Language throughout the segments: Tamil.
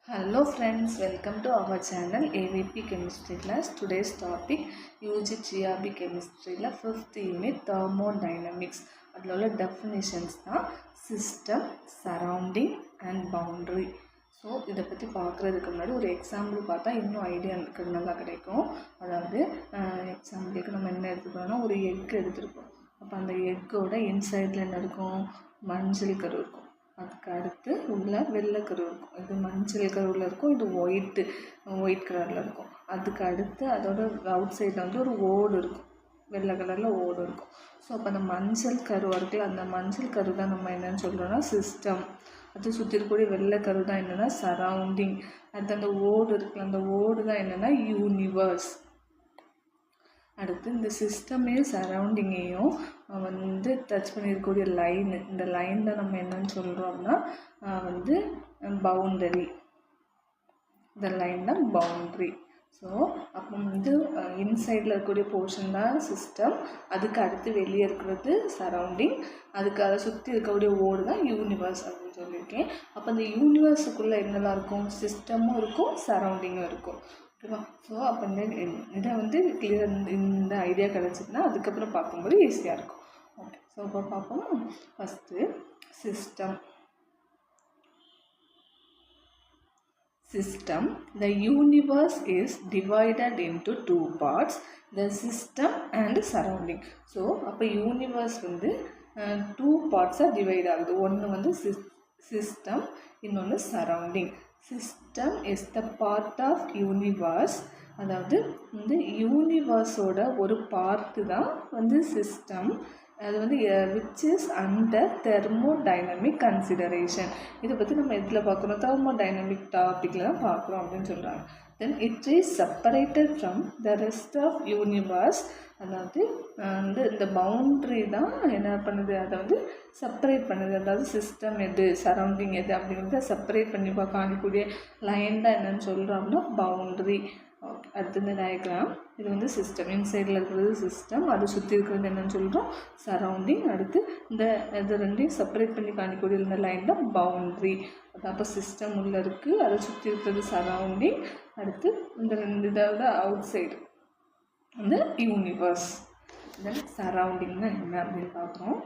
Hello friends, welcome to our channel AVP Chemistry class. Today's topic UG GRB Chemistry la 5th unit Thermodynamics. அதில் உள்ள definitions தான் system, surrounding and boundary. So இதை பற்றி பார்க்குறதுக்கு முன்னாடி ஒரு எக்ஸாம்பிள் பார்த்தா இன்னும் ஐடியா இருக்கிறது நல்லா கிடைக்கும். அதாவது எக்ஸாம்பிளுக்கு நம்ம என்ன எடுத்துக்கிறோம்னா ஒரு எக் எடுத்துருக்கோம். அப்போ அந்த எக்கோட இன்சைடில் என்ன இருக்கும், மஞ்சள் கரு இருக்கும். அதுக்கு அடுத்து உள்ள வெள்ளைக்கரு இருக்கும். இது மஞ்சள் கருவில் இருக்கும், இது ஒயிட் கலரில் இருக்கும். அதுக்கு அடுத்து அதோட அவுட் சைடில் வந்து ஒரு ஓடு இருக்கும், வெள்ளை கலரில் ஓடு இருக்கும். ஸோ அப்போ அந்த மஞ்சள் கருவாக இருக்குல்ல, அந்த மஞ்சள் கரு தான் நம்ம என்னென்னு சொல்கிறோன்னா சிஸ்டம். அது சுற்றி இருக்கக்கூடிய வெள்ளை கரு தான் என்னென்னா சரௌண்டிங். அடுத்து அந்த ஓடு இருக்குல்ல, அந்த ஓடு தான் என்னென்னா யூனிவர்ஸ். அடுத்து இந்த சிஸ்டமையும் சரௌண்டிங்கையும் வந்து டச் பண்ணியிருக்கக்கூடிய லைனு, இந்த லைன் தான் நம்ம என்னன்னு சொல்கிறோம்னா வந்து பவுண்டரி. இந்த லைன் தான் பவுண்ட்ரி. ஸோ அப்போ வந்து இன்சைடில் இருக்கக்கூடிய போர்ஷன் தான் சிஸ்டம், அதுக்கு அடுத்து வெளியே இருக்கிறது சரௌண்டிங், அதுக்கு அதை சுற்றி இருக்கக்கூடிய ஓடு தான் யூனிவர்ஸ் அப்படின்னு சொல்லியிருக்கேன். அப்போ அந்த யூனிவர்ஸுக்குள்ளே என்னெல்லாம் இருக்கும், சிஸ்டமும் இருக்கும், சரௌண்டிங்கும் இருக்கும். ஓகேவா? ஸோ அப்போ இதை வந்து கிளியர் இந்த ஐடியா கிடச்சிதுன்னா அதுக்கப்புறம் பார்க்கும்போது ஈஸியாக இருக்கும். ஓகே, ஸோ இப்போ பார்ப்போம். First system. System. The universe is divided into two parts, the system and surrounding. So அப்போ யூனிவர்ஸ் வந்து டூ பார்ட்ஸாக டிவைட் ஆகுது. ஒன்று வந்து சிஸ்டம், இன்னொன்று surrounding. System is the part of universe. அதாவது வந்து யூனிவர்ஸோட ஒரு பார்ட்டு தான் வந்து சிஸ்டம். அது வந்து which is under thermodynamic consideration. இதை பற்றி நம்ம இதில் பார்க்குறோம், தெர்மோடைனமிக் டாப்பிக்கில் தான் பார்க்குறோம் அப்படின்னு சொல்கிறாங்க. Then it is separated from the rest of universe. அதாவது வந்து இந்த பவுண்ட்ரி தான் என்ன பண்ணுது, அதை வந்து செப்பரேட் பண்ணுது. அதாவது சிஸ்டம் எது, சரௌண்டிங் எது அப்படிங்கிறத செப்பரேட் பண்ணி காணக்கூடிய லைன் தான் என்னென்னு சொல்கிறோம்னா பவுண்ட்ரி. ஓகே, அடுத்து இந்த டயக்ராம், இது வந்து சிஸ்டம், இன்சைடில் இருக்கிறது சிஸ்டம், அது சுற்றி இருக்கிறது என்னென்னு சொல்கிறோம் சரௌண்டிங். அடுத்து இந்த இது ரெண்டையும் செப்பரேட் பண்ணி காணிக்கூடிய இந்த லைன் தான் பவுண்ட்ரி. அது அப்போ சிஸ்டம் உள்ளே இருக்குது, அதை சுற்றி இருக்கிறது சரௌண்டிங். அடுத்து இந்த ரெண்டு இதாவது அவுட் சைடு வந்து யூனிவர்ஸ். தென் சரௌண்டிங்னா என்ன அப்படின்னு பார்க்குறோம்.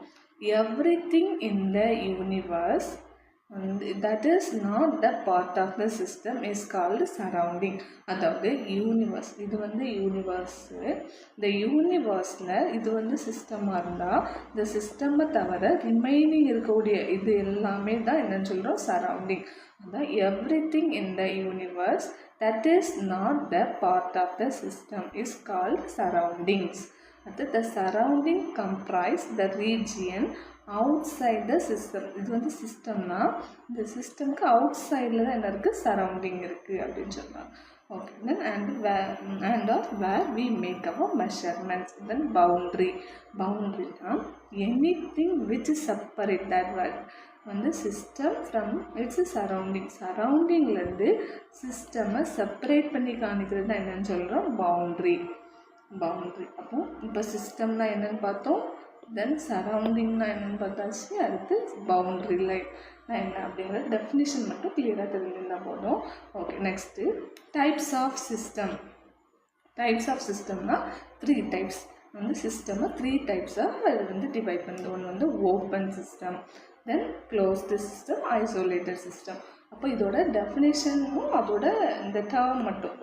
Everything in the universe that is not the part of the system is called surrounding. அதாவது யூனிவர்ஸ், இது வந்து யூனிவர்ஸு. இந்த யூனிவர்ஸில் இது வந்து சிஸ்டமாக இருந்தால் இந்த சிஸ்டமை தவிர ரிமைனிங் இருக்கக்கூடிய இது எல்லாமே தான் என்னன்னு சொல்கிறோம் சரௌண்டிங். அதான் everything in the universe that is not the part of the system is called surroundings. The surrounding comprise the region outside the system. இது வந்து சிஸ்டம்னா இந்த சிஸ்டம்க்கு அவுட் சைடில் தான் என்ன இருக்குது, சரௌண்டிங் இருக்குது அப்படின்னு சொல்கிறாங்க. Okay, then and of where we make our measurements. Then boundary. Boundaryனா anything which separate that வந்து சிஸ்டம் ஃப்ரம் இட்ஸ் சரௌண்டிங். சரௌண்டிங்லேருந்து சிஸ்டமை செப்பரேட் பண்ணி காணிக்கிறது தான் என்னென்னு சொல்கிறோம் பவுண்ட்ரி. பவுண்ட்ரி. அப்போ இப்போ சிஸ்டம்னா என்னென்னு பார்த்தோம், தென் சரௌண்டிங்னா என்னென்னு பார்த்தாச்சு. அடுத்து பவுண்ட்ரி லைன் என்ன அப்படிங்கிறது டெஃபினிஷன் மட்டும் கிளியராக தெரிஞ்சிருந்தால் போதும். Okay, next types of system. Types of சிஸ்டம்னா 3 டைப்ஸ். வந்து சிஸ்டமை 3 டைப்ஸாக அது வந்து டிவைட் பண்ணுது. ஒன்று வந்து ஓப்பன் சிஸ்டம், தென் க்ளோஸ்டு சிஸ்டம், ஐசோலேட்டட் சிஸ்டம். அப்போ இதோட டெஃபினேஷனும் அதோட இந்த டேர்ம் மட்டும்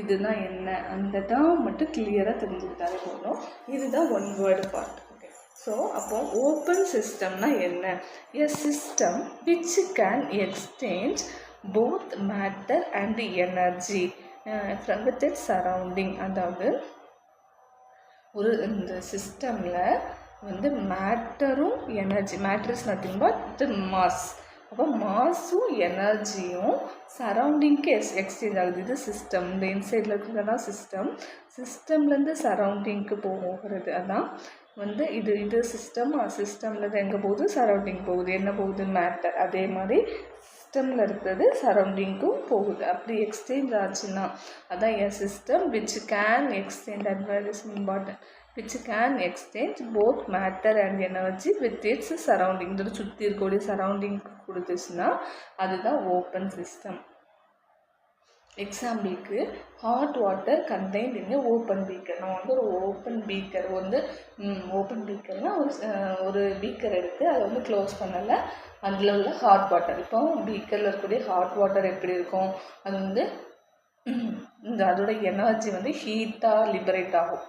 இதுதான் என்ன அந்த டேர்ம் மட்டும் கிளியராக தெரிஞ்சுக்கிட்டாலே போதும். இதுதான் one word part. Okay, so அப்போ ஓப்பன் சிஸ்டம்னா என்ன, a system which can exchange both matter and energy from with it surrounding. அதாவது ஒரு இந்த சிஸ்டமில் வந்து மேட்டரும் energy, matter is nothing but mass. அப்போ மாஸும் எனர்ஜியும் சரௌண்டிங்க்கு எக்ஸ்சேஞ்ச் ஆகுது. இது சிஸ்டம். இந்த இன்சைடில் இருக்கிறதா சிஸ்டம், சிஸ்டம்லேருந்து சரௌண்டிங்க்கு போகிறது அதான் வந்து இது சிஸ்டம். சிஸ்டம்லேருந்து எங்கே போகுது, சரௌண்டிங் போகுது. என்ன போகுது, மேட்டர். அதே மாதிரி சிஸ்டமில் இருக்கிறது சரௌண்டிங்க்கும் போகுது. அப்படி எக்ஸ்சேஞ்ச் ஆச்சுன்னா அதான் எ system which can exchange, that word is important, which can exchange both matter and energy with its surrounding. இதோட சுற்றி இருக்கக்கூடிய சரௌண்டிங் கொடுத்துச்சுன்னா அதுதான் ஓப்பன் சிஸ்டம். எக்ஸாம்பிளுக்கு ஹாட் வாட்டர் கண்டெய்ன்ட் இன் ஓப்பன் பீக்கர். நம்ம வந்து ஒரு ஓப்பன் பீக்கர் வந்து ஓப்பன் பீக்கர்னால் ஒரு பீக்கர் எடுத்து அதை வந்து க்ளோஸ் பண்ணலை, அதில் உள்ள ஹாட் வாட்டர். இப்போ பீக்கரில் இருக்கக்கூடிய ஹாட் வாட்டர் எப்படி இருக்கும், அது வந்து அதோட எனர்ஜி வந்து ஹீட்டாக லிபரேட் ஆகும்,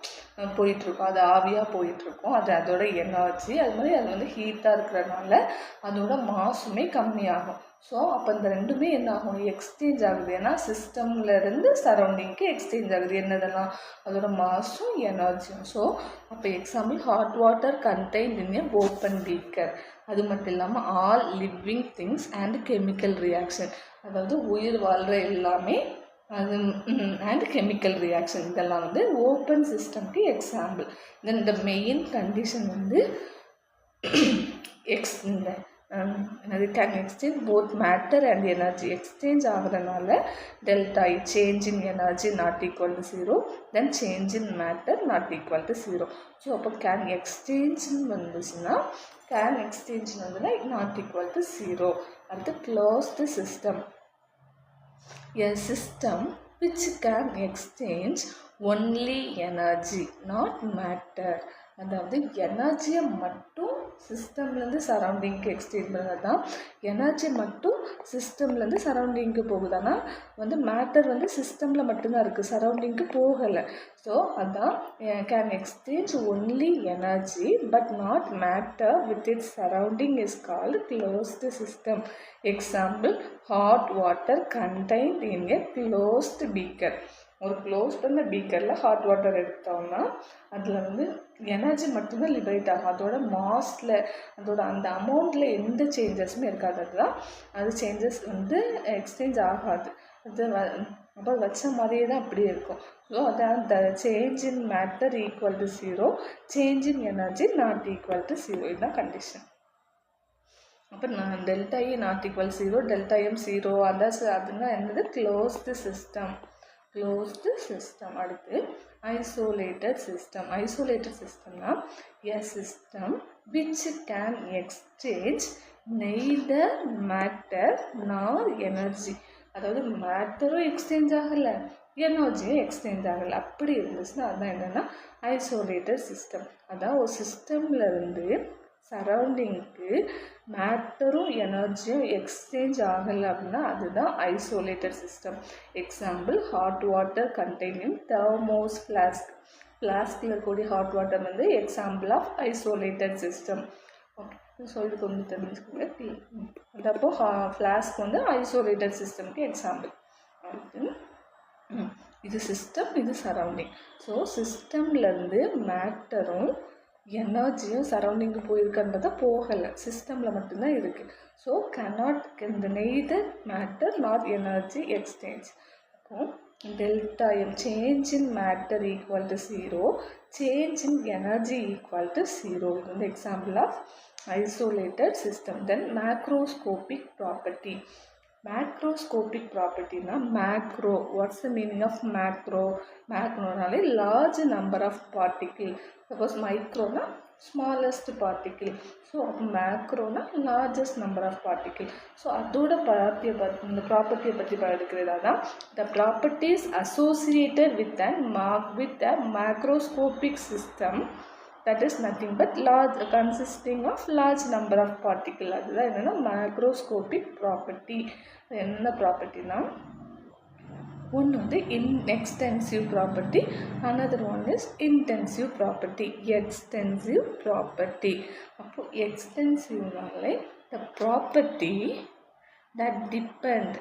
போயிட்டுருக்கும், அது ஆவியாக போயிட்டுருக்கும், அது அதோட எனர்ஜி. அது மாதிரி அது வந்து ஹீட்டாக இருக்கிறதுனால அதோட மாசுமே கம்மியாகும். ஸோ அப்போ இந்த ரெண்டுமே என்ன ஆகும், எக்ஸ்சேஞ்ச் ஆகுது. ஏன்னா சிஸ்டம்லேருந்து சரௌண்டிங்க்கு எக்ஸ்சேஞ்ச் ஆகுது. என்னதெல்லாம், அதோட மாசும் எனர்ஜியும். ஸோ அப்போ எக்ஸாம்பிள் ஹாட் வாட்டர் கண்டெய்ன்ட் இன் எ ஓப்பன் பீக்கர். அது மட்டும் இல்லாமல் all living things and chemical reaction, அதாவது உயிர் வாழ்கிற எல்லாமே அது அண்ட் கெமிக்கல் ரியாக்ஷன், இதெல்லாம் வந்து ஓப்பன் சிஸ்டம்க்கு எக்ஸாம்பிள். தென் இந்த மெயின் கண்டிஷன் வந்து என்னது can exchange both matter and energy. Exchange ஆகிறதுனால delta E change in energy not equal to 0, then change in matter not equal to 0. So அப்போ கேன் எக்ஸ்சேஞ்சுன்னு வந்துச்சுன்னா கேன் எக்ஸ்சேஞ்சுன்னு வந்துன்னா நாட் ஈக்குவல் டு 0. அடுத்து closed system. A system which can exchange only energy not matter. அதாவது எனர்ஜியை மட்டும் சிஸ்டம்லேருந்து சரௌண்டிங்க்கு எக்ஸ்சேஞ்ச் பண்ணுறது தான். எனர்ஜி மட்டும் சிஸ்டம்லேருந்து சரௌண்டிங்க்கு போகுதுன்னா வந்து மேட்டர் வந்து சிஸ்டமில் மட்டும்தான் இருக்குது, சரௌண்டிங்க்கு போகலை. ஸோ அதான் can exchange only energy but not matter with it's surrounding is called closed system. Example hot water contained in a closed beaker. ஒரு க்ளோஸ் பண்ண பீக்கரில் ஹாட் வாட்டர் எடுத்தோம்னா அதில் வந்து எனர்ஜி மட்டும்தான் லிபரேட் ஆகும், அதோட மாஸில் அதோட அந்த அமௌண்ட்டில் எந்த சேஞ்சஸுமே இருக்காது. அதுதான் அது சேஞ்சஸ் வந்து எக்ஸ்சேஞ்ச் ஆகாது, அது அப்போ வச்ச மாதிரியே தான் அப்படியே இருக்கும். ஸோ அதான் the change in matter equal to 0, change in energy not equal to 0, இதுதான் கண்டிஷன். அப்போ நான் delta E not equal 0, delta M 0, அதுனா என்னது க்ளோஸ்டு சிஸ்டம். Closed system. அடுத்து ஐசோலேட்டட் சிஸ்டம். ஐசோலேட்டட் சிஸ்டம்னா a system which can exchange neither matter nor energy. அதாவது மேட்டரும் எக்ஸ்சேஞ்ச் ஆகலை, எனர்ஜியும் எக்ஸ்சேஞ்ச் ஆகலை, அப்படி இருந்துச்சுன்னா அதுதான் என்னென்னா ஐசோலேட்டட் சிஸ்டம். அதான் ஒரு சிஸ்டம்லேருந்து சரௌண்டிங்க்கு மேட்டரும் எனர்ஜியும் எக்ஸ்சேஞ்ச் ஆகலை அப்படின்னா அதுதான் isolated system. Example hot water contained in thermos flask. ஃப்ளாஸ்கில் இருக்கக்கூடிய ஹாட் வாட்டர் வந்து example of isolated system. Okay, so இதுக்கு வந்து தெரிஞ்சுக்கோங்க. அப்போ ஃப்ளாஸ்க் வந்து ஐசோலேட்டட் சிஸ்டம்க்கு எக்ஸாம்பிள். அடுத்து இது சிஸ்டம், இது சரௌண்டிங். ஸோ சிஸ்டம்லேருந்து மேட்டரும் எனர்ஜியும் சரௌண்டிங்கு போயிருக்கன்றதை போகலை, சிஸ்டமில் மட்டும்தான் இருக்குது. ஸோ கேனாட் இந்த neither matter not energy exchange. அப்போ delta M change in matter equal to 0, change in energy equal to 0. இது வந்து example of isolated system. Then macroscopic property. Macroscopic ப்ராப்பர்ட்டினா macro. What's the meaning of macro? மேக்ரோனாலே large number of particle. Suppose மைக்ரோனா ஸ்மாலஸ்ட் பார்ட்டிக்கிள். ஸோ அப்போ மேக்ரோனா largest number of particle. So அதோட இந்த ப்ராப்பர்ட்டியை பற்றி படிக்கிறதா தான் the properties associated with a macroscopic system that is nothing but large consisting of large number of particle. அதுதான் என்னென்னா மேக்ரோஸ்கோபிக் ப்ராப்பர்ட்டி. என்ன ப்ராப்பர்ட்டினா ஒன்று வந்து extensive property, another one is intensive property. Extensive property. அப்போ எக்ஸ்டென்சிவ்னாலே த ப்ராப்பர்ட்டி that depend.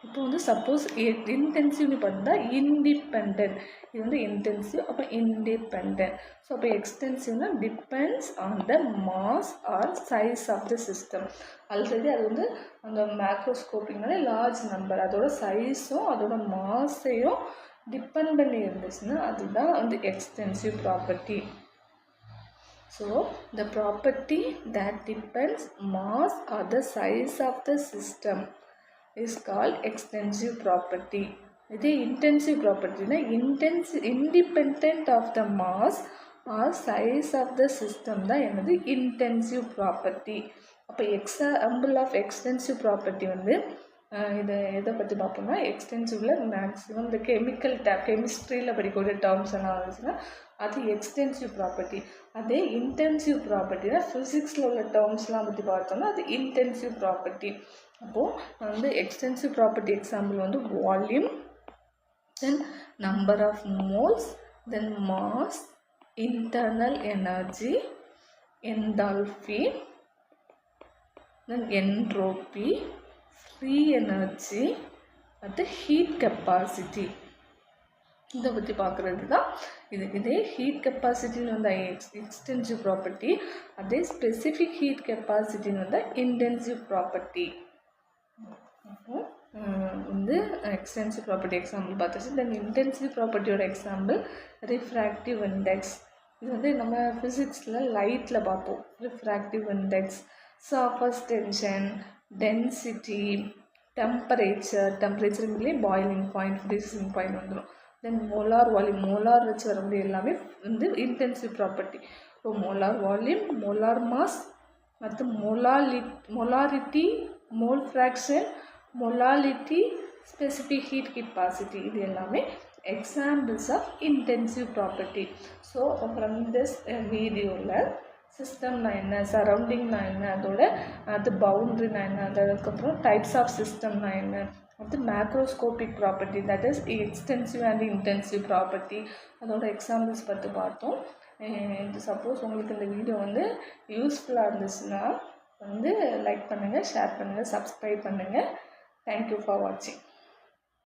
இப்போ வந்து சப்போஸ் இன்டென்சிவ்னு பார்த்தா இன்டிபெண்ட், இது வந்து இன்டென்சிவ், அப்போ இன்டிபெண்ட். ஸோ அப்போ எக்ஸ்டென்சிவ்னா depends on the mass or size of the system. Already அது வந்து அந்த மேக்ரோஸ்கோப்பிக்னாலே லார்ஜ் நம்பர், அதோட சைஸும் அதோட மாஸையும் டிபெண்ட் பண்ணி இருந்துச்சுன்னா அதுதான் வந்து extensive property. So the property that depends mass or the size of the system is called extensive property. இது intensive property na independent of the mass or size of the system தான் என்னது intensive property. அப்போ example of extensive property வந்து இதை எதை பற்றி பார்ப்போம்னா எக்ஸ்டென்சிவில் மேக்ஸிமம் இந்த கெமிஸ்ட்ரியில் படிக்கக்கூடிய டேர்ம்ஸ் எல்லாம் இருந்துச்சுன்னா அது எக்ஸ்டென்சிவ் ப்ராப்பர்ட்டி. அதே இன்டென்சிவ் ப்ராப்பர்ட்டினா ஃபிசிக்ஸில் உள்ள டேர்ம்ஸ்லாம் பற்றி பார்த்தோம்னா அது இன்டென்சிவ் ப்ராப்பர்ட்டி. அப்போது வந்து எக்ஸ்டென்சிவ் ப்ராப்பர்ட்டி எக்ஸாம்பிள் வந்து volume, then number of moles, then mass, internal energy, enthalpy, then entropy, free energy, அது heat capacity. இதை பற்றி பார்க்குறது தான் இதே ஹீட் கெப்பாசிட்டின்னு வந்து எக்ஸ்டென்சிவ் ப்ராப்பர்ட்டி, அதே ஸ்பெசிஃபிக் ஹீட் கெப்பாசிட்டின்னு வந்து இன்டென்சிவ் ப்ராப்பர்ட்டி. வந்து எக்ஸ்டென்சிவ் ப்ராப்பர்ட்டி எக்ஸாம்பிள் பார்த்துச்சு. தென் இன்டென்சிவ் ப்ராப்பர்ட்டியோட எக்ஸாம்பிள் ரிஃப்ராக்டிவ் இண்டெக்ஸ். இது வந்து நம்ம ஃபிசிக்ஸில் லைட்டில் பார்ப்போம். Refractive index, surface tension, density, டெம்பரேச்சருங்களே பாயிலிங் பாயிண்ட், ஃப்ரீசிங் பாயிண்ட் வந்துடும். தென் மோலார் வால்யூம், மோலார் வச்சு வரக்கூடிய எல்லாமே வந்து இன்டென்சிவ் ப்ராப்பர்ட்டி. இப்போ மோலார் வால்யூம், மோலார் மாஸ் மற்றும் molarity, mole fraction, molality, specific heat capacity, இது எல்லாமே examples of intensive property. So from this வீடியோவில் சிஸ்டம்னா என்ன, சரௌண்டிங்னா என்ன, அது பவுண்ட்ரினா என்ன, அதுக்கப்புறம் டைப்ஸ் ஆஃப் சிஸ்டம்னா என்ன, அது macroscopic property, that is extensive and intensive property, அதோட எக்ஸாம்பிள்ஸ் பற்றி பார்த்தோம். சப்போஸ் உங்களுக்கு இந்த வீடியோ வந்து யூஸ்ஃபுல்லாக இருந்துச்சுன்னா வந்து லைக் பண்ணுங்கள், ஷேர் பண்ணுங்கள், சப்ஸ்கிரைப் பண்ணுங்கள். Thank you for watching.